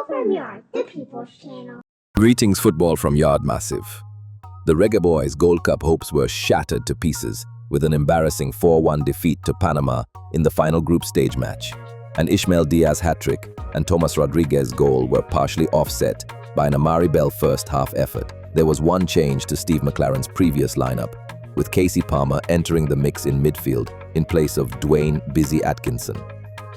Football from Yard, the People's Channel. Greetings, football from Yard Massive. The Reggae Boys' Gold Cup hopes were shattered to pieces with an embarrassing 4-1 defeat to Panama in the final group stage match. An Ishmael Diaz hat-trick and Thomas Rodriguez goal were partially offset by an Amari Bell first-half effort. There was one change to Steve McLaren's previous lineup, with Casey Palmer entering the mix in midfield in place of Dwayne "Busy" Atkinson.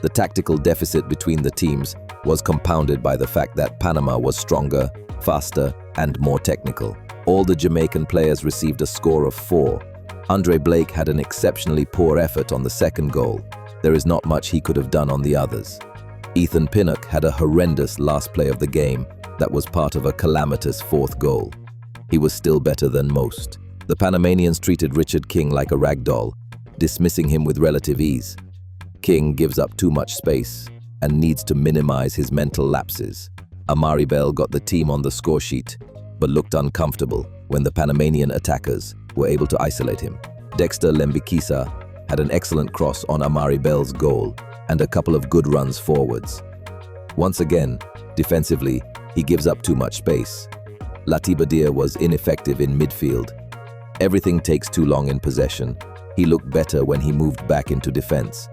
The tactical deficit between the teams was compounded by the fact that Panama was stronger, faster, and more technical. All the Jamaican players received a score of 4. Andre Blake had an exceptionally poor effort on the second goal. There is not much he could have done on the others. Ethan Pinnock had a horrendous last play of the game that was part of a calamitous fourth goal. He was still better than most. The Panamanians treated Richard King like a rag doll, dismissing him with relative ease. King gives up too much space and needs to minimize his mental lapses. Amari Bell got the team on the score sheet, but looked uncomfortable when the Panamanian attackers were able to isolate him. Dexter Lembikisa had an excellent cross on Amari Bell's goal and a couple of good runs forwards. Once again, defensively, he gives up too much space. Latiba Dia was ineffective in midfield. Everything takes too long in possession. He looked better when he moved back into defense.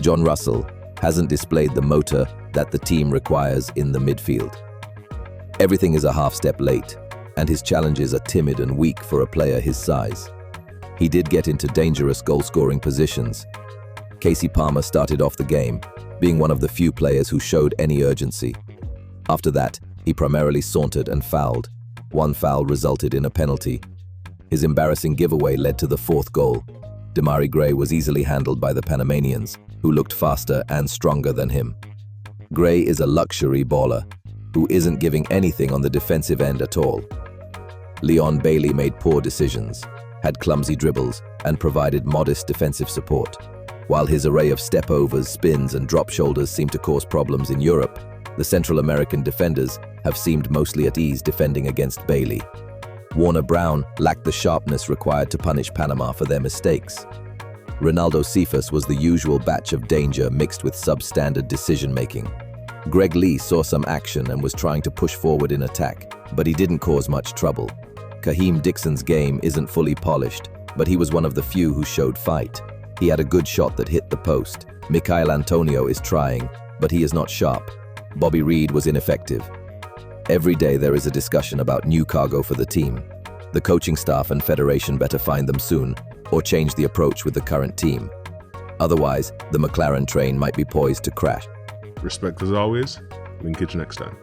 John Russell hasn't displayed the motor that the team requires in the midfield. Everything is a half step late, and his challenges are timid and weak for a player his size. He did get into dangerous goal-scoring positions. Casey Palmer started off the game, being one of the few players who showed any urgency. After that, he primarily sauntered and fouled. One foul resulted in a penalty. His embarrassing giveaway led to the fourth goal. Demarai Gray was easily handled by the Panamanians, who looked faster and stronger than him. Gray is a luxury baller, who isn't giving anything on the defensive end at all. Leon Bailey made poor decisions, had clumsy dribbles, and provided modest defensive support. While his array of step-overs, spins, and drop shoulders seemed to cause problems in Europe, the Central American defenders have seemed mostly at ease defending against Bailey. Warner Brown lacked the sharpness required to punish Panama for their mistakes. Ronaldo Cephas was the usual batch of danger mixed with substandard decision-making. Greg Lee saw some action and was trying to push forward in attack, but he didn't cause much trouble. Kaheem Dixon's game isn't fully polished, but he was one of the few who showed fight. He had a good shot that hit the post. Mikhail Antonio is trying, but he is not sharp. Bobby Reed was ineffective. Every day there is a discussion about new cargo for the team. The coaching staff and federation better find them soon, or change the approach with the current team. Otherwise, the McLaren train might be poised to crash. Respect as always. We can catch you next time.